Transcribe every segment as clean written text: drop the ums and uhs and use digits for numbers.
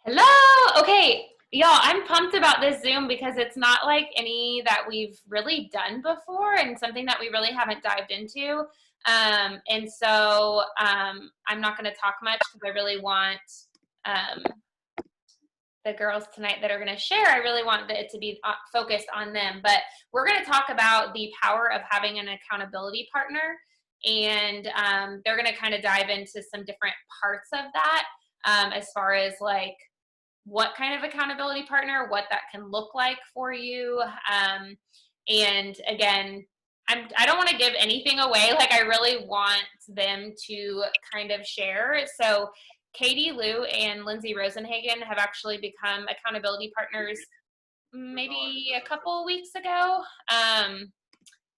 Hello. Okay, y'all, I'm pumped about this Zoom because it's not like any that we've really done before and something that we really haven't dived into. I'm not going to talk much because I really want um, the girls tonight that are going to share, I really want it to be focused on them. But we're going to talk about the power of having an accountability partner. And they're going to kind of dive into some different parts of that as far as like what kind of accountability partner, what that can look like for you. And again, I don't want to give anything away. Like I really want them to kind of share. So Katie Lou and Lindsay Rosenhagen have actually become accountability partners maybe a couple weeks ago.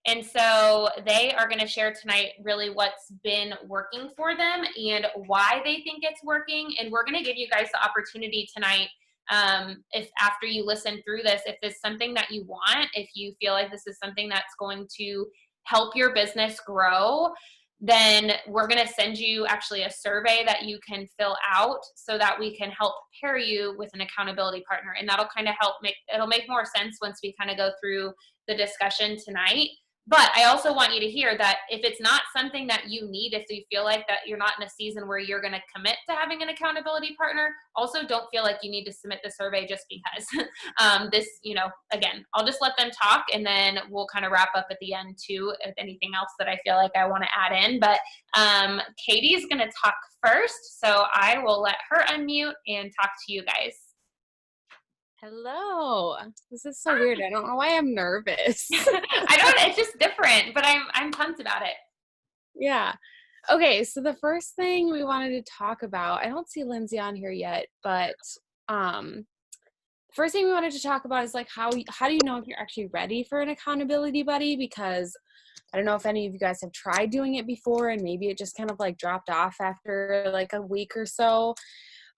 And so they are going to share tonight really what's been working for them and why they think it's working. And we're going to give you guys the opportunity tonight, if after you listen through this, if this is something that you want, if you feel like this is something that's going to help your business grow, then we're going to send you actually a survey that you can fill out so that we can help pair you with an accountability partner. And that'll kind of it'll make more sense once we kind of go through the discussion tonight. But I also want you to hear that if it's not something that you need, if you feel like that you're not in a season where you're going to commit to having an accountability partner, also don't feel like you need to submit the survey just because. Again, I'll just let them talk and then we'll kind of wrap up at the end too, if anything else that I feel like I want to add in. But Katie's going to talk first, so I will let her unmute and talk to you guys. Hello. This is so weird. I don't know why I'm nervous. It's just different, but I'm pumped about it. Yeah. Okay, so the first thing we wanted to talk about, I don't see Lindsay on here yet, but first thing we wanted to talk about is like how do you know if you're actually ready for an accountability buddy? Because I don't know if any of you guys have tried doing it before and maybe it just kind of like dropped off after like a week or so.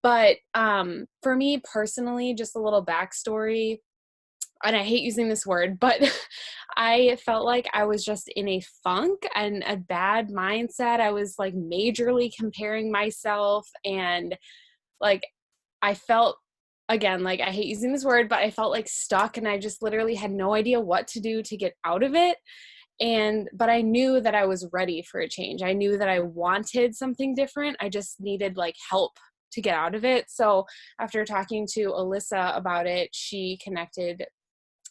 But for me personally, just a little backstory, and I hate using this word, but I felt like I was just in a funk and a bad mindset. I was like majorly comparing myself and like I felt, again, like I hate using this word, but I felt like stuck and I just literally had no idea what to do to get out of it. But I knew that I was ready for a change. I knew that I wanted something different. I just needed like help to get out of it. So after talking to Alyssa about it, she connected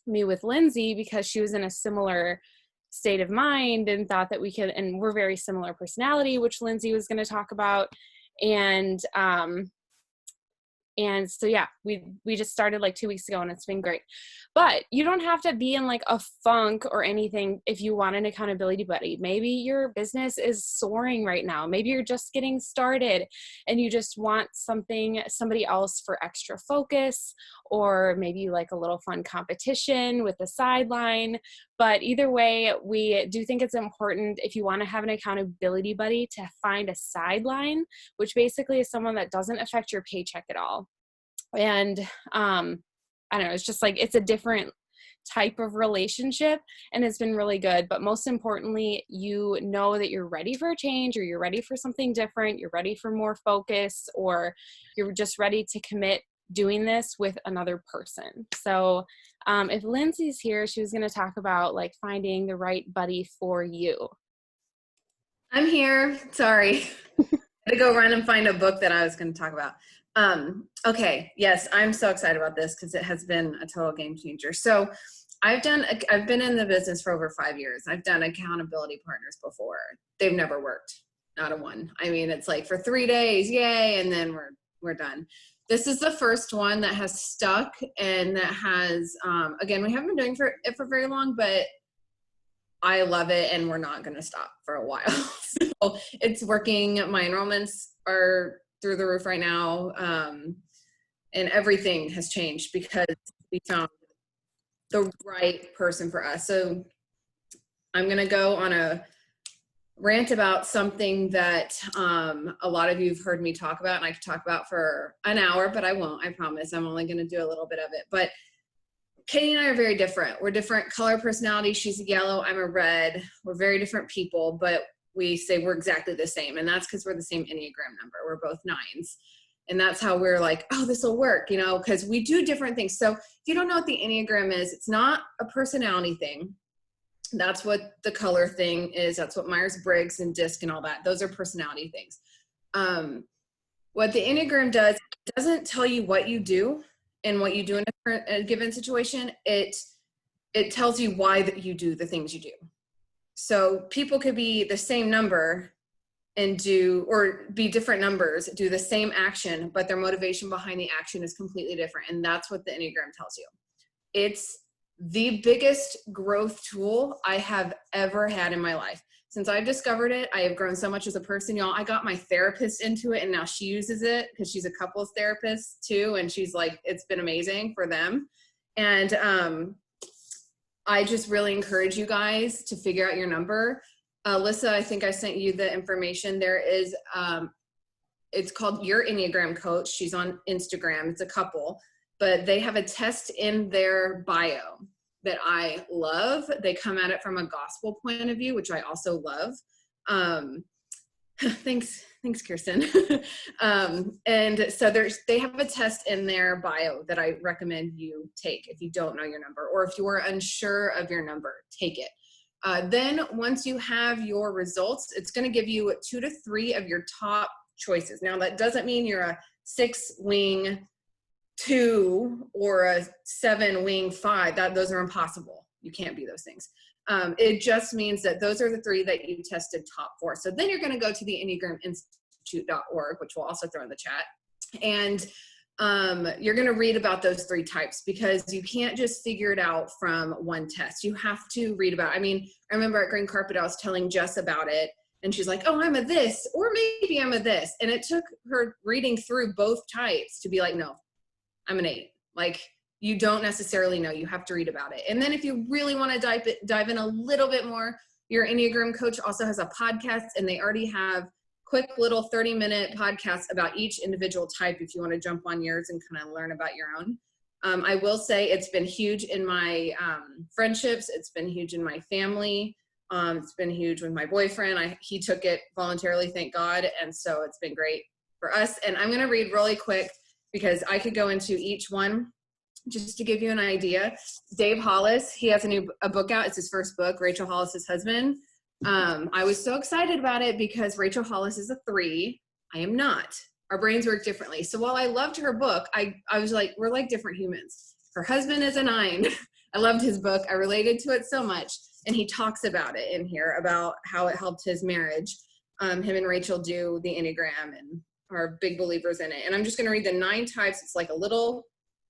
me with Lindsay because she was in a similar state of mind and thought that we could, and we're very similar personality, which Lindsay was going to talk about. And so, yeah, we just started like 2 weeks ago and it's been great. But you don't have to be in like a funk or anything if you want an accountability buddy. Maybe your business is soaring right now. Maybe you're just getting started and you just want somebody else for extra focus, or maybe you like a little fun competition with the sideline. But either way, we do think it's important if you want to have an accountability buddy to find a sideline, which basically is someone that doesn't affect your paycheck at all. And I don't know, it's just like it's a different type of relationship and it's been really good. But most importantly, you know that you're ready for a change, or you're ready for something different, you're ready for more focus, or you're just ready to commit doing this with another person. So if Lindsay's here, she was going to talk about like finding the right buddy for you. I'm here. Sorry. I had to go run and find a book that I was going to talk about. Okay. Yes, I'm so excited about this because it has been a total game changer. So I've been in the business for over 5 years. I've done accountability partners before. They've never worked. Not a one. I mean, it's like for 3 days, yay, and then we're done. This is the first one that has stuck and that has, again, we haven't been doing it for very long, but I love it and we're not going to stop for a while. So it's working. My enrollments are through the roof right now. And everything has changed because we found the right person for us. So I'm going to go on a rant about something that a lot of you have heard me talk about, and I could talk about for an hour, but I won't, I promise. I'm only going to do a little bit of it. But Katie and I are very different. We're different color personalities. She's a yellow, I'm a red. We're very different people, but we say we're exactly the same. And that's because we're the same Enneagram number. We're both 9s. And that's how we're like, oh, this will work, you know, because we do different things. So if you don't know what the Enneagram is, it's not a personality thing. That's what the color thing is. That's what Myers-Briggs and DISC and all that. Those are personality things. What the Enneagram does, it doesn't tell you what you do and what you do in a given situation. It tells you why that you do the things you do. So people could be the same number and or be different numbers, do the same action, but their motivation behind the action is completely different. And that's what the Enneagram tells you. It's the biggest growth tool I have ever had in my life. Since I've discovered it, I have grown so much as a person, y'all. I got my therapist into it, and now she uses it because she's a couples therapist too. And she's like, it's been amazing for them. And I just really encourage you guys to figure out your number. Alyssa, I think I sent you the information. There is, it's called Your Enneagram Coach. She's on Instagram. It's a couple, but they have a test in their bio that I love. They come at it from a gospel point of view, which I also love. Thanks, Kirsten. And so they have a test in their bio that I recommend you take if you don't know your number, or if you are unsure of your number, take it. Then once you have your results, it's going to give you 2 to 3 of your top choices. Now that doesn't mean you're a 6-wing 2 or a 7-wing 5. Those are impossible. You can't be those things. It just means that those are the 3 that you tested top for. So then you're going to go to the EnneagramInstitute.org, which we'll also throw in the chat. And you're going to read about those 3 types, because you can't just figure it out from one test. You have to read about it. I mean, I remember at Green Carpet, I was telling Jess about it, and she's like, oh, I'm a this, or maybe I'm a this. And it took her reading through both types to be like, no, I'm an 8. Like, you don't necessarily know. You have to read about it. And then if you really want to dive in a little bit more, your Enneagram coach also has a podcast, and they already have quick little 30-minute podcasts about each individual type if you want to jump on yours and kind of learn about your own. I will say it's been huge in my friendships. It's been huge in my family. It's been huge with my boyfriend. He took it voluntarily, thank God. And so it's been great for us. And I'm going to read really quick, because I could go into each one just to give you an idea. Dave Hollis, he has a book out. It's his first book, Rachel Hollis's husband. I was so excited about it because Rachel Hollis is a 3. I am not. Our brains work differently. So while I loved her book, I was like, we're like different humans. Her husband is a 9. I loved his book. I related to it so much. And he talks about it in here, about how it helped his marriage. Him and Rachel do the Enneagram and are big believers in it. And I'm just going to read the 9 types. It's like a little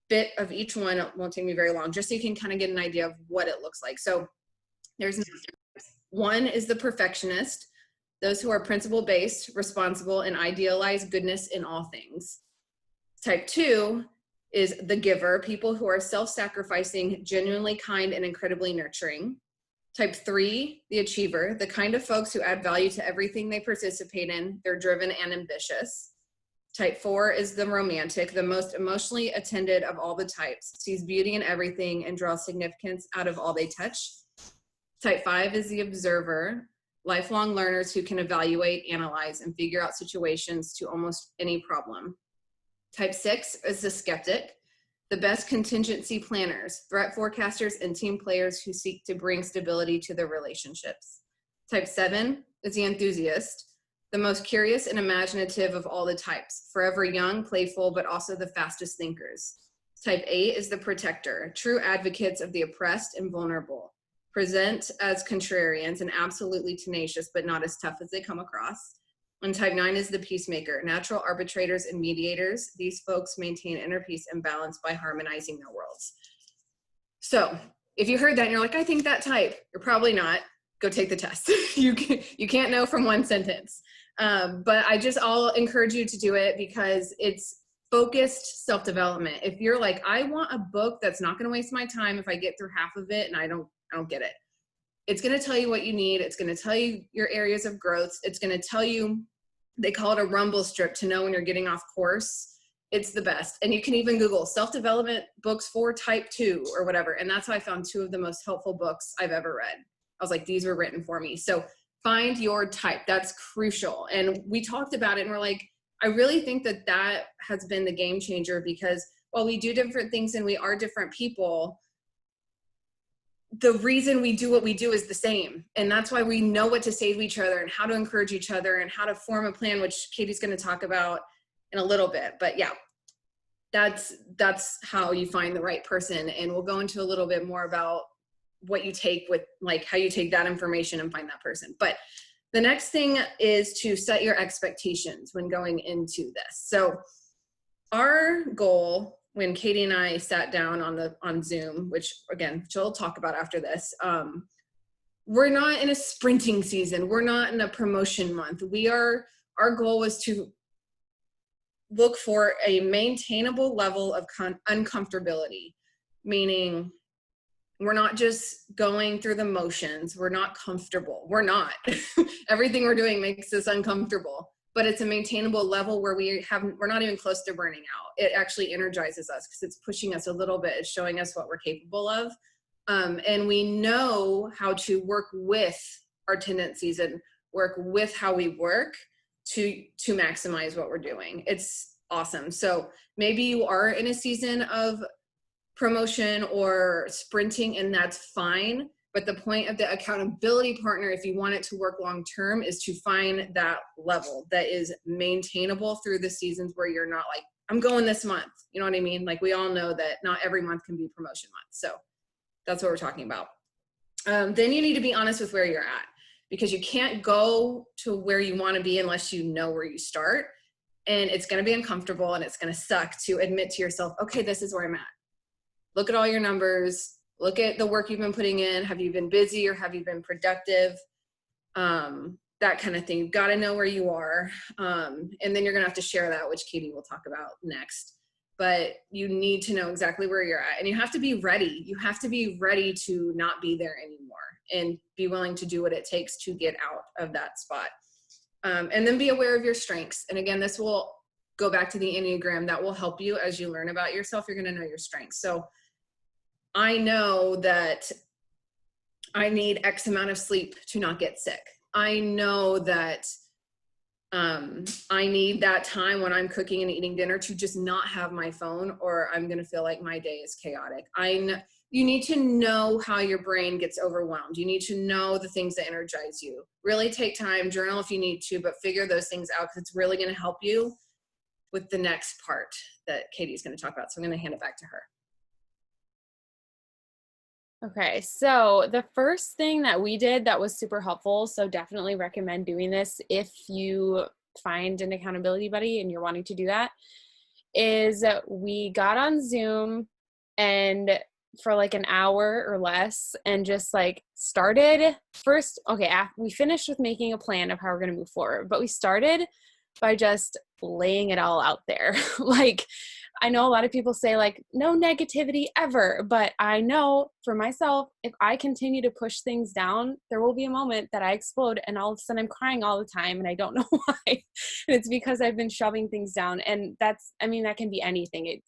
bit of each one. It won't take me very long, just so you can kind of get an idea of what it looks like. So there's 1 is the perfectionist, those who are principle-based, responsible, and idealize goodness in all things. Type 2 is the giver, people who are self-sacrificing, genuinely kind, and incredibly nurturing. Type 3, the achiever, the kind of folks who add value to everything they participate in. They're driven and ambitious. Type 4 is the romantic, the most emotionally attended of all the types, sees beauty in everything and draws significance out of all they touch. Type 5 is the observer, lifelong learners who can evaluate, analyze, and figure out situations to almost any problem. Type 6 is the skeptic, the best contingency planners, threat forecasters, and team players who seek to bring stability to their relationships. Type 7 is the enthusiast, the most curious and imaginative of all the types, forever young, playful, but also the fastest thinkers. Type 8 is the protector, true advocates of the oppressed and vulnerable, present as contrarians and absolutely tenacious, but not as tough as they come across. And type 9 is the peacemaker, natural arbitrators and mediators. These folks maintain inner peace and balance by harmonizing their worlds. So if you heard that and you're like, I think that type, you're probably not. Go take the test. You can't know from one sentence. But I'll encourage you to do it, because it's focused self-development. If you're like, I want a book that's not going to waste my time if I get through half of it and I don't get it. It's going to tell you what you need. It's going to tell you your areas of growth. It's going to tell you, they call it a rumble strip, to know when you're getting off course. It's the best. And you can even Google self-development books for type 2 or whatever. And that's how I found 2 of the most helpful books I've ever read. I was like, these were written for me. So find your type. That's crucial. And we talked about it and we're like, I really think that that has been the game changer, because while we do different things and we are different people, the reason we do what we do is the same. And that's why we know what to say to each other and how to encourage each other and how to form a plan, which Katie's going to talk about in a little bit. But yeah, that's how you find the right person. And we'll go into a little bit more about what you take with, like, how you take that information and find that person. But the next thing is to set your expectations when going into this. So our goal, when Katie and I sat down on Zoom, which again, she'll talk about after this, we're not in a sprinting season. We're not in a promotion month. Our goal was to look for a maintainable level of uncomfortability, meaning we're not just going through the motions. We're not comfortable. We're not. Everything we're doing makes us uncomfortable, but it's a maintainable level where we're not even close to burning out. It actually energizes us because it's pushing us a little bit. It's showing us what we're capable of. And we know how to work with our tendencies and work with how we work to maximize what we're doing. It's awesome. So maybe you are in a season of promotion or sprinting, and that's fine. But the point of the accountability partner, if you want it to work long-term, is to find that level that is maintainable through the seasons where you're not like, I'm going this month. You know what I mean? Like, we all know that not every month can be promotion month. So that's what we're talking about. Then you need to be honest with where you're at, because you can't go to where you want to be unless you know where you start. And it's going to be uncomfortable and it's going to suck to admit to yourself, okay, this is where I'm at. Look at all your numbers. Look at the work you've been putting in. Have you been busy or have you been productive? That kind of thing. You've got to know where you are. And then you're going to have to share that, which Katie will talk about next. But you need to know exactly where you're at. And you have to be ready. You have to be ready to not be there anymore and be willing to do what it takes to get out of that spot. And then be aware of your strengths. And again, this will go back to the Enneagram. That will help you as you learn about yourself. You're going to know your strengths. So I know that I need X amount of sleep to not get sick. I know that I need that time when I'm cooking and eating dinner to just not have my phone, or I'm going to feel like my day is chaotic. You need to know how your brain gets overwhelmed. You need to know the things that energize you. Really take time, journal if you need to, but figure those things out, because it's really going to help you with the next part that Katie's going to talk about. So I'm going to hand it back to her. Okay, so the first thing that we did that was super helpful, so definitely recommend doing this if you find an accountability buddy and you're wanting to do that, is we got on Zoom and for like an hour or less and just like started first. Okay, we finished with making a plan of how we're going to move forward, but we started by just laying it all out there. Like, I know a lot of people say like, no negativity ever, but I know for myself, if I continue to push things down, there will be a moment that I explode and all of a sudden I'm crying all the time and I don't know why. And it's because I've been shoving things down. And that can be anything.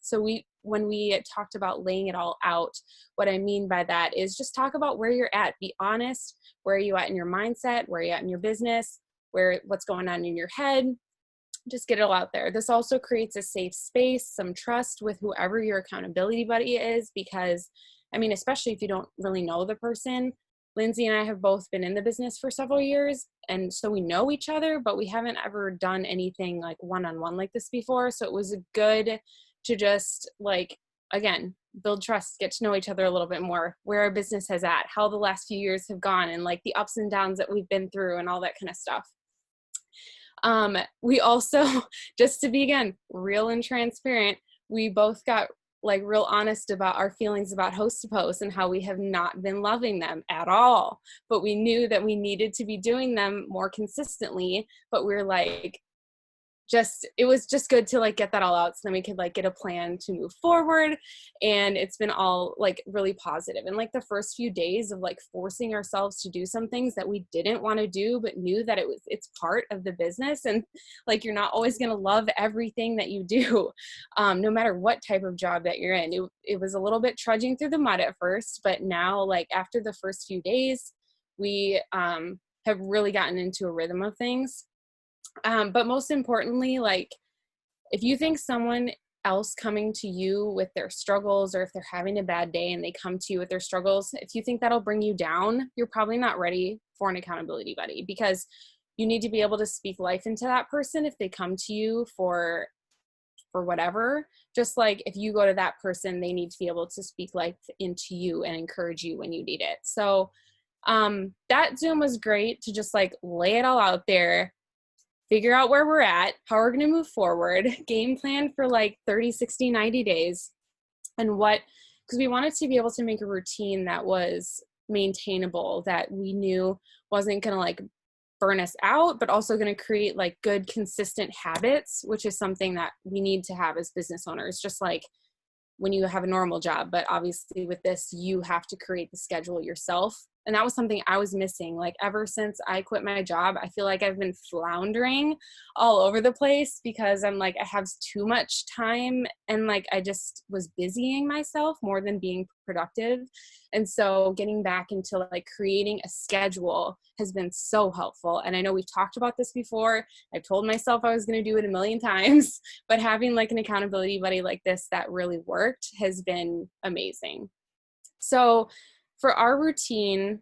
When we talked about laying it all out, what I mean by that is just talk about where you're at. Be honest. Where are you at in your mindset? Where are you at in your business? What's going on in your head? Just get it all out there. This also creates a safe space, some trust with whoever your accountability buddy is, because, especially if you don't really know the person. Lindsay and I have both been in the business for several years, and so we know each other, but we haven't ever done anything like one-on-one like this before. So it was good to just again, build trust, get to know each other a little bit more, where our business has at, how the last few years have gone, and the ups and downs that we've been through and all that kind of stuff. We also, just to be again, real and transparent, we both got real honest about our feelings about Host to Post and how we have not been loving them at all, but we knew that we needed to be doing them more consistently, but we're it was just good to get that all out so then we could get a plan to move forward. And it's been all really positive. And the first few days of forcing ourselves to do some things that we didn't want to do, but knew that it's part of the business. And you're not always going to love everything that you do, no matter what type of job that you're in. It was a little bit trudging through the mud at first, but now after the first few days, we have really gotten into a rhythm of things. But most importantly, like, if you think someone else coming to you with their struggles, or if they're having a bad day and they come to you with their struggles, if you think that'll bring you down, you're probably not ready for an accountability buddy, because you need to be able to speak life into that person if they come to you for whatever. Just like if you go to that person, they need to be able to speak life into you and encourage you when you need it. So that Zoom was great to just like lay it all out there, figure out where we're at, how we're going to move forward, game plan for like 30, 60, 90 days, and because we wanted to be able to make a routine that was maintainable, that we knew wasn't going to like burn us out, but also going to create like good, consistent habits, which is something that we need to have as business owners, just like when you have a normal job. But obviously with this, you have to create the schedule yourself. And that was something I was missing. Like ever since I quit my job, I feel like I've been floundering all over the place because I'm like, I have too much time, and like I just was busying myself more than being productive. And so getting back into like creating a schedule has been so helpful. And I know we've talked about this before. I've told myself I was going to do it a million times, but having like an accountability buddy like this that really worked has been amazing. So for our routine,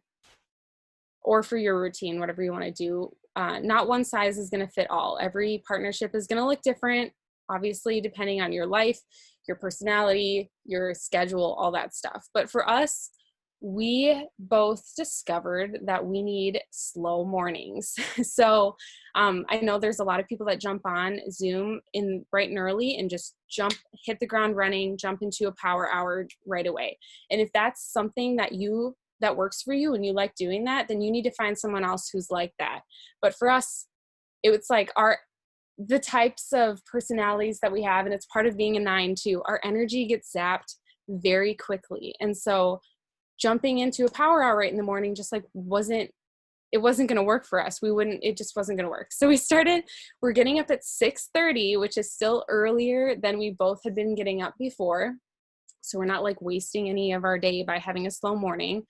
or for your routine, whatever you want to do, not one size is going to fit all. Every partnership is going to look different, obviously, depending on your life, your personality, your schedule, all that stuff. But for us, we both discovered that we need slow mornings. So I know there's a lot of people that jump on Zoom in bright and early and just hit the ground running, jump into a power hour right away. And if that's something that works for you and you like doing that, then you need to find someone else who's like that. But for us, it's like the types of personalities that we have, and it's part of being a 9 too, our energy gets zapped very quickly. And so jumping into a power hour right in the morning just like wasn't going to work for us. It just wasn't going to work. So we're getting up at 6:30, which is still earlier than we both had been getting up before. So we're not like wasting any of our day by having a slow morning.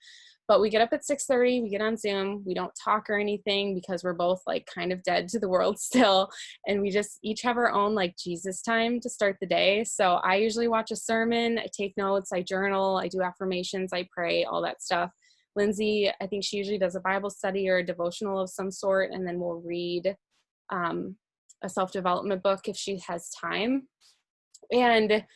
But we get up at 6:30, we get on Zoom, we don't talk or anything because we're both like kind of dead to the world still. And we just each have our own like Jesus time to start the day. So I usually watch a sermon, I take notes, I journal, I do affirmations, I pray, all that stuff. Lindsay, I think she usually does a Bible study or a devotional of some sort, and then we'll read a self-development book if she has time. And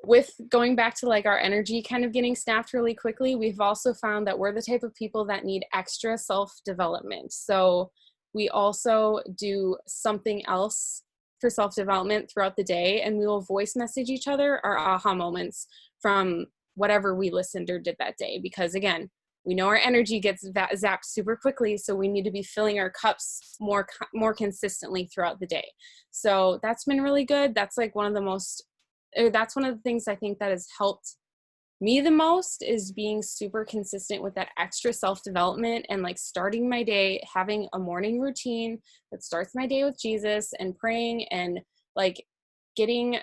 with going back to like our energy kind of getting snapped really quickly, we've also found that we're the type of people that need extra self-development. So we also do something else for self-development throughout the day, and we will voice message each other our aha moments from whatever we listened or did that day. Because again, we know our energy gets zapped super quickly, so we need to be filling our cups more consistently throughout the day. So that's been really good. That's like one of the things I think that has helped me the most, is being super consistent with that extra self-development and like starting my day, having a morning routine that starts my day with Jesus and praying and like getting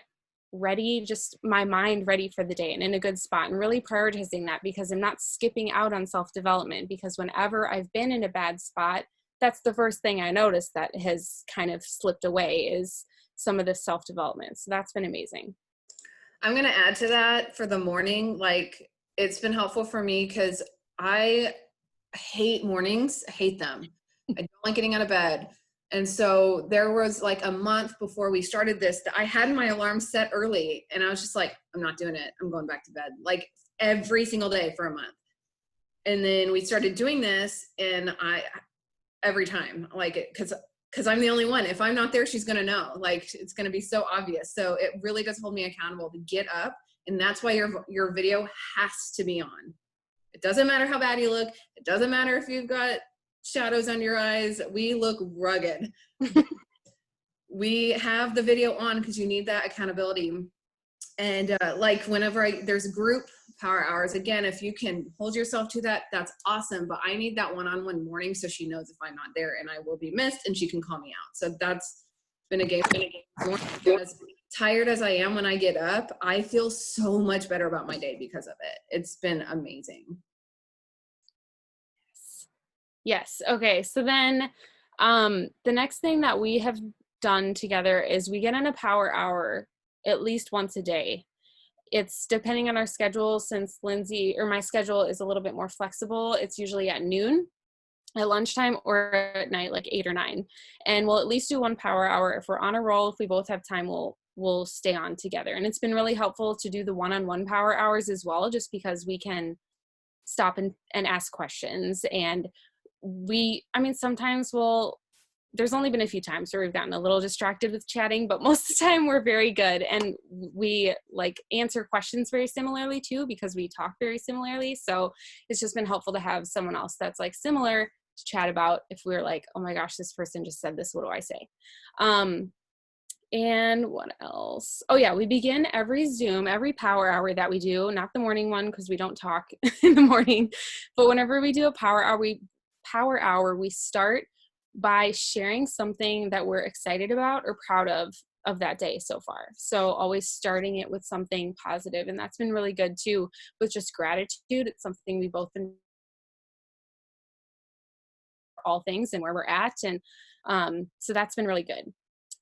ready, just my mind ready for the day and in a good spot, and really prioritizing that, because I'm not skipping out on self-development. Because whenever I've been in a bad spot, that's the first thing I noticed that has kind of slipped away, is some of the self-development. So that's been amazing. I'm going to add to that for the morning. Like, it's been helpful for me because I hate mornings. I hate them. I don't like getting out of bed. And so there was like a month before we started this that I had my alarm set early, and I was just like, I'm not doing it. I'm going back to bed, like every single day for a month. And then we started doing this, and every time, like, because I'm the only one. If I'm not there, she's going to know. Like, it's going to be so obvious. So it really does hold me accountable to get up. And that's why your video has to be on. It doesn't matter how bad you look. It doesn't matter if you've got shadows under your eyes. We look rugged. We have the video on because you need that accountability. And like whenever there's group power hours, again, if you can hold yourself to that, that's awesome. But I need that one-on-one morning so she knows if I'm not there and I will be missed, and she can call me out. So that's been a game. As tired as I am when I get up, I feel so much better about my day because of it. It's been amazing. Yes. Okay. So then The next thing that we have done together is we get in a power hour at least once a day. It's depending on our schedule, since Lindsay or my schedule is a little bit more flexible. It's usually at noon, at lunchtime, or at night, like 8 or 9. And we'll at least do one power hour. If we're on a roll, if we both have time, we'll stay on together. And it's been really helpful to do the one-on-one power hours as well, just because we can stop and ask questions. And sometimes there's only been a few times where we've gotten a little distracted with chatting, but most of the time we're very good. And we like answer questions very similarly too, because we talk very similarly. So it's just been helpful to have someone else that's like similar to chat about if we're like, oh my gosh, this person just said this, what do I say? And what else? Oh yeah, we begin every power hour that we do, not the morning one, because we don't talk in the morning, but whenever we do a power hour, we start by sharing something that we're excited about or proud of that day so far. So always starting it with something positive, and that's been really good too, with just gratitude. It's something we both been all things and where we're at, and so that's been really good.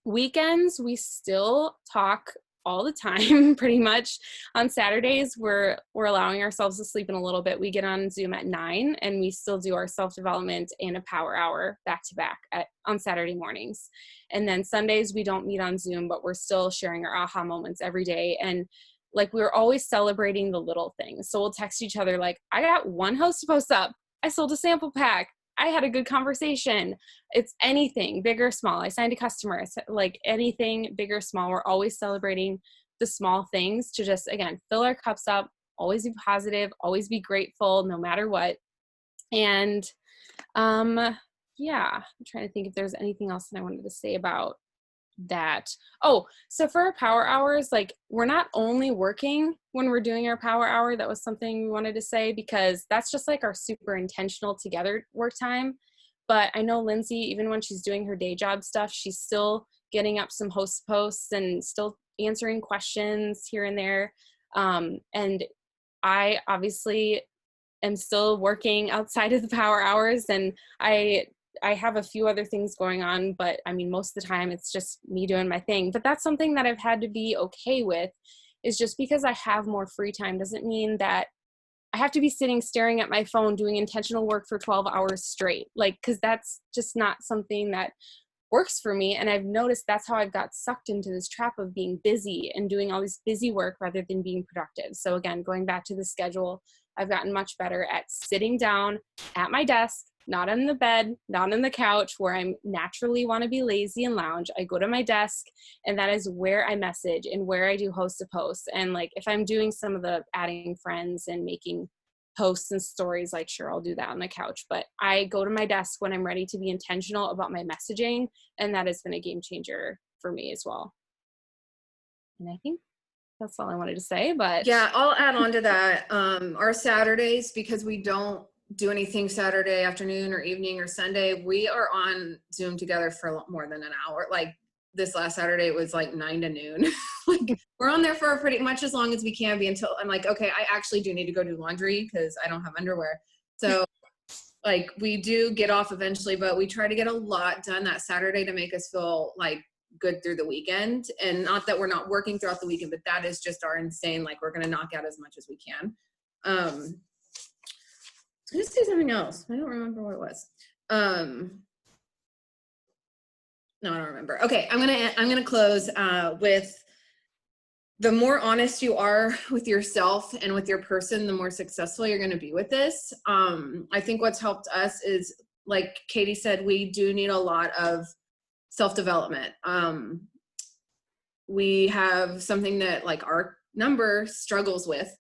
Weekends, we still talk all the time, pretty much. On Saturdays, we're allowing ourselves to sleep in a little bit. We get on Zoom at 9, and we still do our self-development and a power hour back to back on Saturday mornings. And then Sundays, we don't meet on Zoom, but we're still sharing our aha moments every day. And like, we're always celebrating the little things. So we'll text each other like, I got one host post up. I sold a sample pack. I had a good conversation. It's anything, big or small. I signed a customer. Like anything, big or small. We're always celebrating the small things to just, again, fill our cups up, always be positive, always be grateful, no matter what. And yeah, I'm trying to think if there's anything else that I wanted to say about that. Oh, so for our power hours, like, we're not only working when we're doing our power hour. That was something we wanted to say, because that's just like our super intentional together work time. But I know Lindsay, even when she's doing her day job stuff, she's still getting up some host posts and still answering questions here and there. And I obviously am still working outside of the power hours, and I have a few other things going on, but I mean, most of the time it's just me doing my thing. But that's something that I've had to be okay with, is just because I have more free time doesn't mean that I have to be sitting staring at my phone doing intentional work for 12 hours straight. Like, because that's just not something that works for me. And I've noticed that's how I've got sucked into this trap of being busy and doing all this busy work rather than being productive. So again, going back to the schedule, I've gotten much better at sitting down at my desk, not on the bed, not on the couch where I naturally want to be lazy and lounge. I go to my desk, and that is where I message and where I do host to post. And like, if I'm doing some of the adding friends and making posts and stories, like, sure, I'll do that on the couch. But I go to my desk when I'm ready to be intentional about my messaging. And that has been a game changer for me as well. And I think that's all I wanted to say, but yeah, I'll add on to that. Our Saturdays, because we don't do anything Saturday afternoon or evening or Sunday, we are on Zoom together for more than an hour. Like this last Saturday, it was like 9 to noon. Like, we're on there for pretty much as long as we can be, until I'm like, okay, I actually do need to go do laundry because I don't have underwear. So like, we do get off eventually, but we try to get a lot done that Saturday to make us feel like good through the weekend. And not that we're not working throughout the weekend, but that is just our insane, like, we're going to knock out as much as we can. I was going to say something else. I don't remember what it was. No, I don't remember. Okay. I'm going to close with, the more honest you are with yourself and with your person, the more successful you're going to be with this. I think what's helped us is, like Katie said, we do need a lot of self-development. We have something that, like, our number struggles with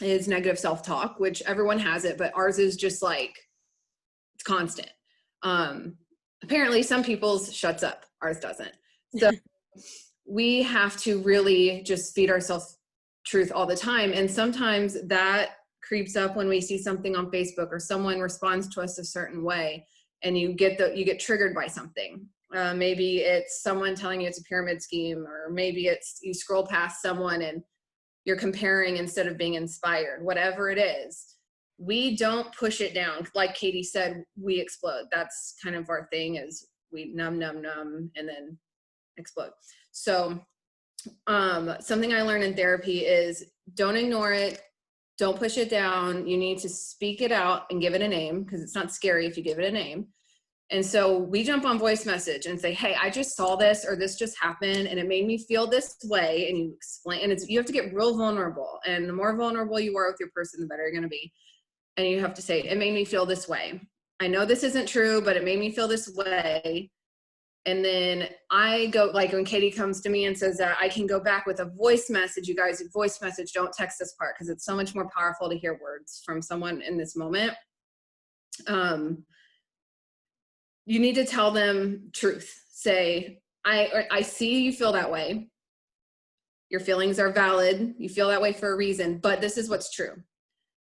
is negative self-talk, which everyone has it, but ours is just like, it's constant. Apparently some people's shuts up, ours doesn't. So we have to really just feed ourselves truth all the time. And sometimes that creeps up when we see something on Facebook or someone responds to us a certain way, and you get triggered by something. Maybe it's someone telling you it's a pyramid scheme, or maybe it's you scroll past someone and you're comparing instead of being inspired. Whatever it is, we don't push it down. Like Katie said, we explode. That's kind of our thing, is we numb, and then explode. So something I learned in therapy is don't ignore it. Don't push it down. You need to speak it out and give it a name, because it's not scary if you give it a name. And so we jump on voice message and say, hey, I just saw this, or this just happened and it made me feel this way. And you explain, and you have to get real vulnerable. And the more vulnerable you are with your person, the better you're going to be. And you have to say, it made me feel this way. I know this isn't true, but it made me feel this way. And then I go, like when Katie comes to me and says that, I can go back with a voice message. You guys, voice message, don't text this part, because it's so much more powerful to hear words from someone in this moment. You need to tell them truth. Say, I see you feel that way. Your feelings are valid. You feel that way for a reason, but this is what's true.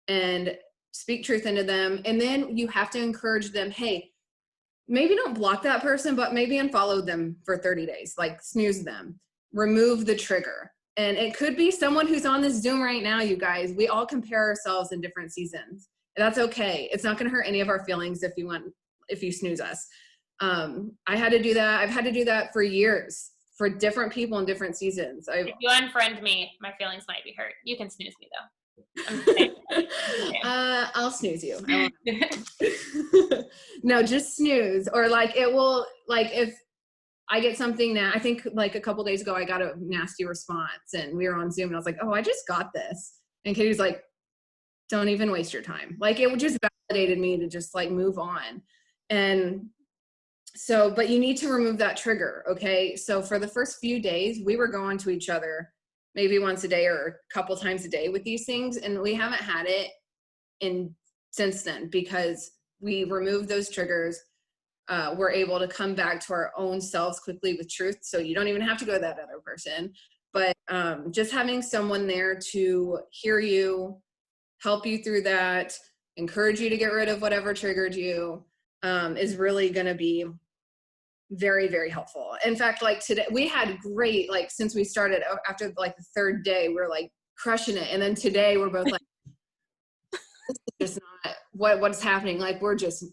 And speak truth into them. And then you have to encourage them, hey, maybe don't block that person, but maybe unfollow them for 30 days, like snooze them, remove the trigger. And it could be someone who's on this Zoom right now, you guys. We all compare ourselves in different seasons. And that's okay. It's not going to hurt any of our feelings if you snooze us. I had to do that. I've had to do that for years, for different people in different seasons. If you unfriend me, my feelings might be hurt. You can snooze me though. I'll snooze you. No, just snooze. Or like it will, like if I get something now, I think like a couple days ago, I got a nasty response and we were on Zoom and I was like, oh, I just got this. And Katie's like, don't even waste your time. Like it just validated me to just like move on. And so, but you need to remove that trigger. Okay. So for the first few days, we were going to each other maybe once a day or a couple times a day with these things. And we haven't had it since then, because we removed those triggers. We're able to come back to our own selves quickly with truth. So you don't even have to go to that other person, but just having someone there to hear you, help you through that, encourage you to get rid of whatever triggered you, is really going to be very, very helpful. In fact, like today we had great, like since we started after like the third day, we're like crushing it. And then today we're both like, this is just not what's happening. Like we're just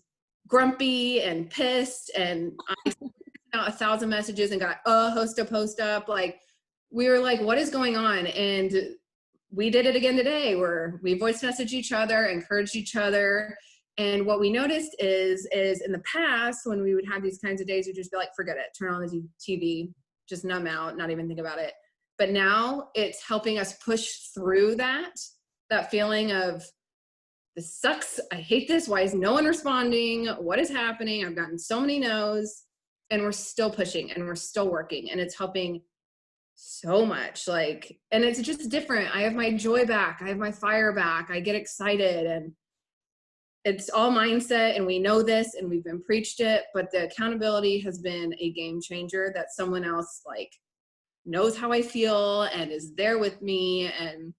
grumpy and pissed. And I sent out 1,000 messages and got a post up. Like we were like, what is going on? And we did it again today, where we voice message each other, encourage each other. And what we noticed is in the past, when we would have these kinds of days, we'd just be like, forget it, turn on the TV, just numb out, not even think about it. But now it's helping us push through that feeling of, this sucks, I hate this, why is no one responding, what is happening, I've gotten so many no's, and we're still pushing and we're still working, and it's helping so much. Like, and it's just different. I have my joy back, I have my fire back, I get excited, and it's all mindset, and we know this and we've been preached it, but the accountability has been a game changer, that someone else like knows how I feel and is there with me and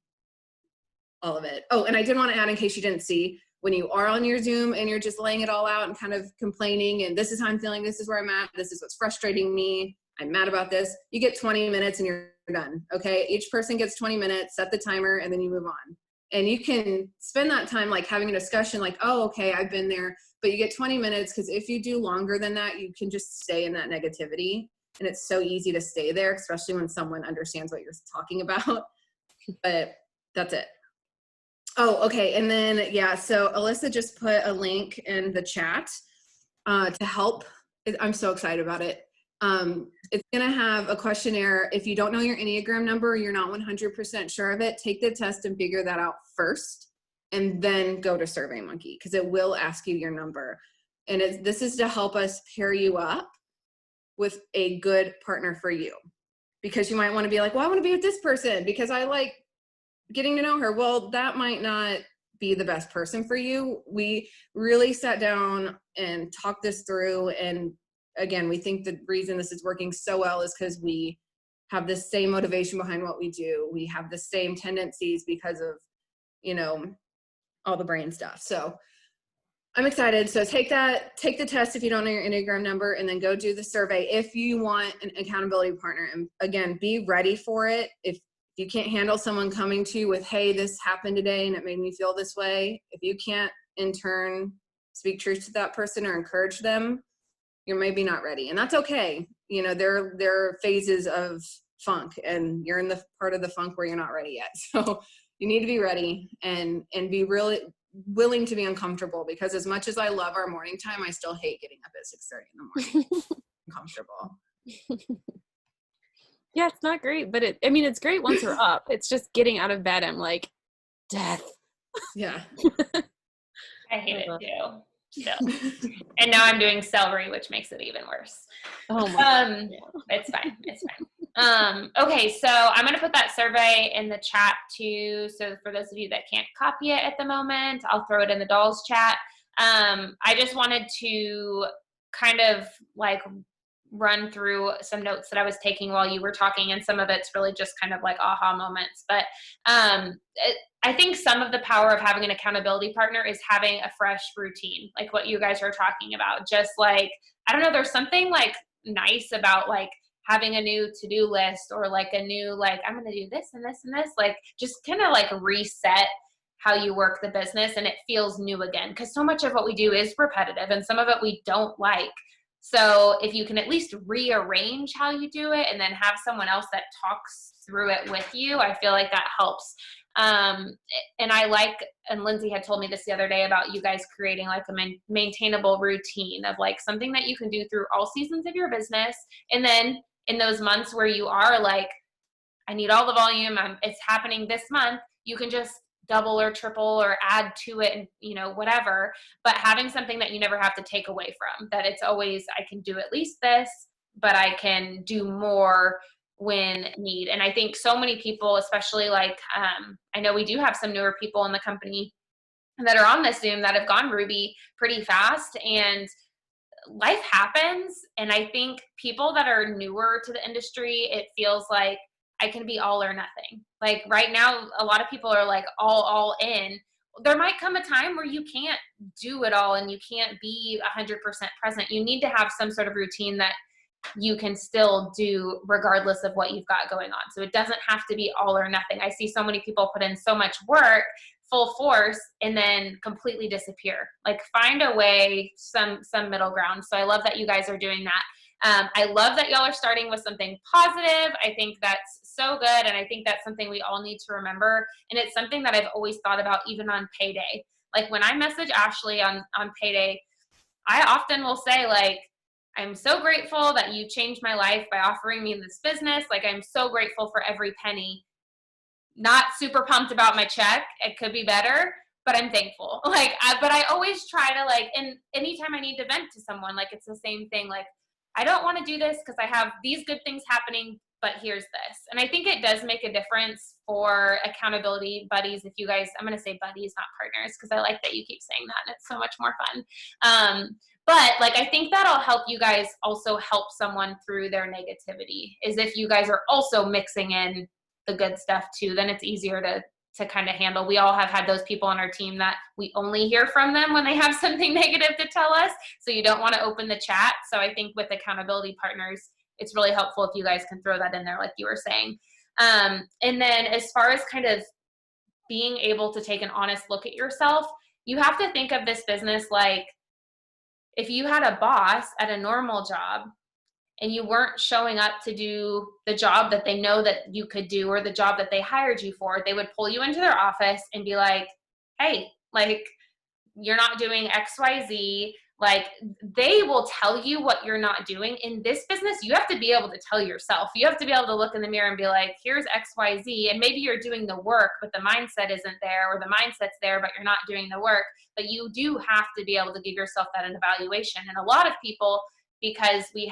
all of it. Oh, and I did want to add, in case you didn't see, when you are on your Zoom and you're just laying it all out and kind of complaining, and this is how I'm feeling, this is where I'm at, this is what's frustrating me, I'm mad about this, you get 20 minutes and you're done. Okay. Each person gets 20 minutes, set the timer, and then you move on. And you can spend that time like having a discussion like, oh, okay, I've been there, but you get 20 minutes, because if you do longer than that, you can just stay in that negativity. And it's so easy to stay there, especially when someone understands what you're talking about. But that's it. Oh, okay. And then, yeah, so Alyssa just put a link in the chat to help. I'm so excited about it. It's going to have a questionnaire. If you don't know your Enneagram number, you're not 100% sure of it, take the test and figure that out first, and then go to SurveyMonkey, because it will ask you your number. And this is to help us pair you up with a good partner for you, because you might want to be like, well, I want to be with this person because I like getting to know her. Well, that might not be the best person for you. We really sat down and talked this through, and again, we think the reason this is working so well is because we have the same motivation behind what we do. We have the same tendencies because of, you know, all the brain stuff. So I'm excited. So take the test if you don't know your Enneagram number, and then go do the survey if you want an accountability partner. And again, be ready for it. If you can't handle someone coming to you with, hey, this happened today and it made me feel this way, if you can't in turn speak truth to that person or encourage them, you're maybe not ready. And that's okay. You know, there are phases of funk, and you're in the part of the funk where you're not ready yet. So you need to be ready and be really willing to be uncomfortable, because as much as I love our morning time, I still hate getting up at 6:30 in the morning. Uncomfortable. Yeah, it's not great, but it's great once we're up. It's just getting out of bed. I'm like, death. Yeah. I hate it too. Still. And now I'm doing celery, which makes it even worse. Oh my It's fine. It's fine. Okay, so I'm going to put that survey in the chat too. So for those of you that can't copy it at the moment, I'll throw it in the dolls chat. I just wanted to kind of like run through some notes that I was taking while you were talking, and some of it's really just kind of like aha moments. But I think some of the power of having an accountability partner is having a fresh routine, like what you guys are talking about. Just like, I don't know, there's something like nice about like having a new to-do list, or like a new, like, I'm going to do this and this and this, like just kind of like reset how you work the business, and it feels new again. Because so much of what we do is repetitive, and some of it we don't like. So if you can at least rearrange how you do it and then have someone else that talks through it with you, I feel like that helps. And and Lindsay had told me this the other day about you guys creating like a maintainable routine of like something that you can do through all seasons of your business. And then in those months where you are like, I need all the volume, it's happening this month, you can just double or triple or add to it, and you know, whatever, but having something that you never have to take away from, that it's always, I can do at least this, but I can do more when need. And I think so many people, especially like, I know we do have some newer people in the company that are on this Zoom that have gone Ruby pretty fast, and life happens. And I think people that are newer to the industry, it feels like I can be all or nothing. Like right now, a lot of people are like all in. There might come a time where you can't do it all and you can't be 100% present. You need to have some sort of routine that you can still do regardless of what you've got going on. So it doesn't have to be all or nothing. I see so many people put in so much work, full force, and then completely disappear. Like find a way, some middle ground. So I love that you guys are doing that. I love that y'all are starting with something positive. I think that's so good. And I think that's something we all need to remember. And it's something that I've always thought about even on payday. Like when I message Ashley on payday, I often will say like, I'm so grateful that you changed my life by offering me this business. Like I'm so grateful for every penny. Not super pumped about my check. It could be better, but I'm thankful. Like, but I always try to like, and anytime I need to vent to someone, like it's the same thing. Like, I don't want to do this because I have these good things happening, but here's this. And I think it does make a difference for accountability buddies. If you guys, I'm going to say buddies, not partners, because I like that you keep saying that, and it's so much more fun. But like, I think that'll help you guys also help someone through their negativity, is if you guys are also mixing in the good stuff too, then it's easier to kind of handle. We all have had those people on our team that we only hear from them when they have something negative to tell us. So you don't want to open the chat. So I think with accountability partners, it's really helpful if you guys can throw that in there, like you were saying. And then as far as kind of being able to take an honest look at yourself, you have to think of this business like if you had a boss at a normal job and you weren't showing up to do the job that they know that you could do, or the job that they hired you for, they would pull you into their office and be like, hey, like, you're not doing XYZ. Like, they will tell you what you're not doing. In this business, you have to be able to tell yourself. You have to be able to look in the mirror and be like, here's XYZ. And maybe you're doing the work, but the mindset isn't there, or the mindset's there, but you're not doing the work. But you do have to be able to give yourself that an evaluation. And a lot of people, because we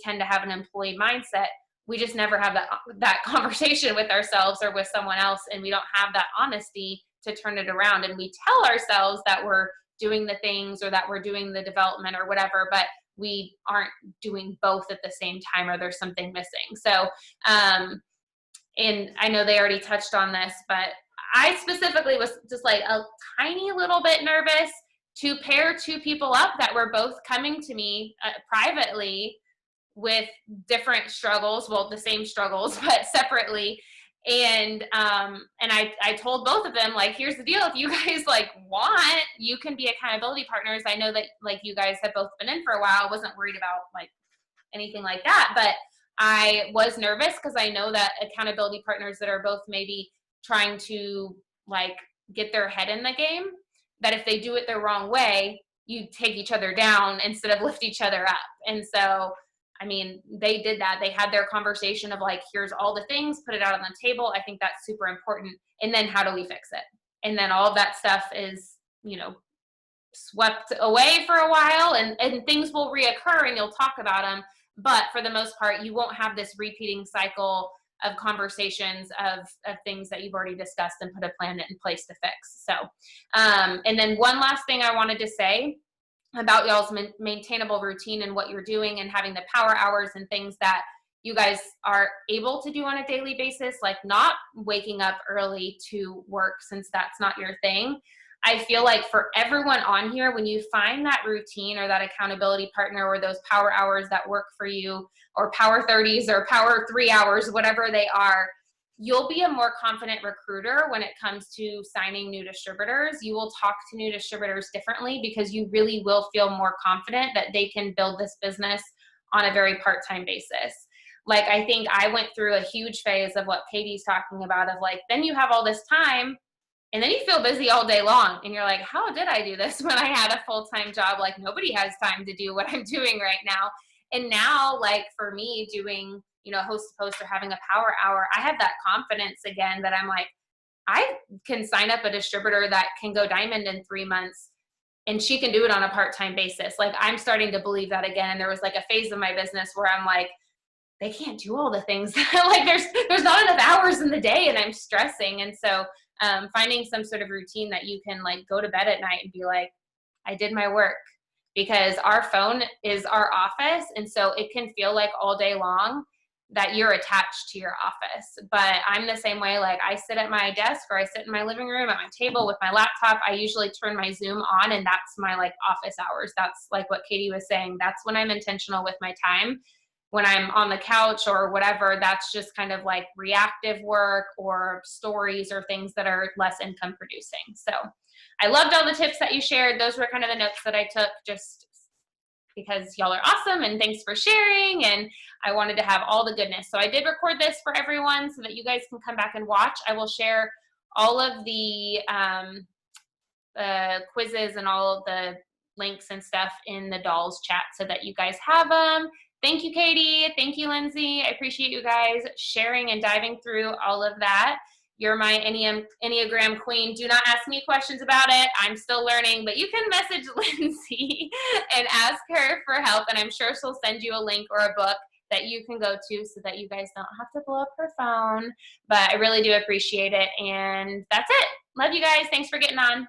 tend to have an employee mindset, we just never have that conversation with ourselves or with someone else, and we don't have that honesty to turn it around. And we tell ourselves that we're doing the things, or that we're doing the development or whatever, but we aren't doing both at the same time, or there's something missing. So, and I know they already touched on this, but I specifically was just like a tiny little bit nervous to pair two people up that were both coming to me privately with different struggles, well, the same struggles, but separately. And I told both of them, like, here's the deal. If you guys like want, you can be accountability partners. I know that like you guys have both been in for a while. I wasn't worried about like anything like that, but I was nervous because I know that accountability partners that are both maybe trying to like get their head in the game, that if they do it the wrong way, you take each other down instead of lift each other up. And so, I mean, they did that. They had their conversation of like, here's all the things, put it out on the table. I think that's super important. And then how do we fix it? And then all of that stuff is, you know, swept away for a while, and things will reoccur and you'll talk about them. But for the most part, you won't have this repeating cycle of conversations of things that you've already discussed and put a plan in place to fix. So, and then one last thing I wanted to say about y'all's maintainable routine and what you're doing and having the power hours and things that you guys are able to do on a daily basis, like not waking up early to work since that's not your thing. I feel like for everyone on here, when you find that routine or that accountability partner or those power hours that work for you, or power 30s or power 3 hours, whatever they are, you'll be a more confident recruiter when it comes to signing new distributors. You will talk to new distributors differently because you really will feel more confident that they can build this business on a very part-time basis. Like, I think I went through a huge phase of what Katie's talking about, of like, then you have all this time and then you feel busy all day long and you're like, how did I do this when I had a full-time job? Like, nobody has time to do what I'm doing right now. And now, like, for me doing, you know, host to post or having a power hour, I have that confidence again that I'm like, I can sign up a distributor that can go diamond in 3 months and she can do it on a part-time basis. Like, I'm starting to believe that again. And there was like a phase of my business where I'm like, they can't do all the things. Like, there's not enough hours in the day and I'm stressing. And so finding some sort of routine that you can like go to bed at night and be like, I did my work, because our phone is our office. And so it can feel like all day long that you're attached to your office. But I'm the same way. Like, I sit at my desk or I sit in my living room at my table with my laptop. I usually turn my Zoom on and that's my like office hours. That's like what Katie was saying. That's when I'm intentional with my time. When I'm on the couch or whatever, that's just kind of like reactive work or stories or things that are less income producing. So I loved all the tips that you shared. Those were kind of the notes that I took, just because y'all are awesome and thanks for sharing. And I wanted to have all the goodness. So I did record this for everyone so that you guys can come back and watch. I will share all of the quizzes and all of the links and stuff in the dolls chat so that you guys have them. Thank you, Katie. Thank you, Lindsay. I appreciate you guys sharing and diving through all of that. You're my Enneagram queen. Do not ask me questions about it. I'm still learning, but you can message Lindsay and ask her for help, and I'm sure she'll send you a link or a book that you can go to so that you guys don't have to blow up her phone. But I really do appreciate it, and that's it. Love you guys. Thanks for getting on.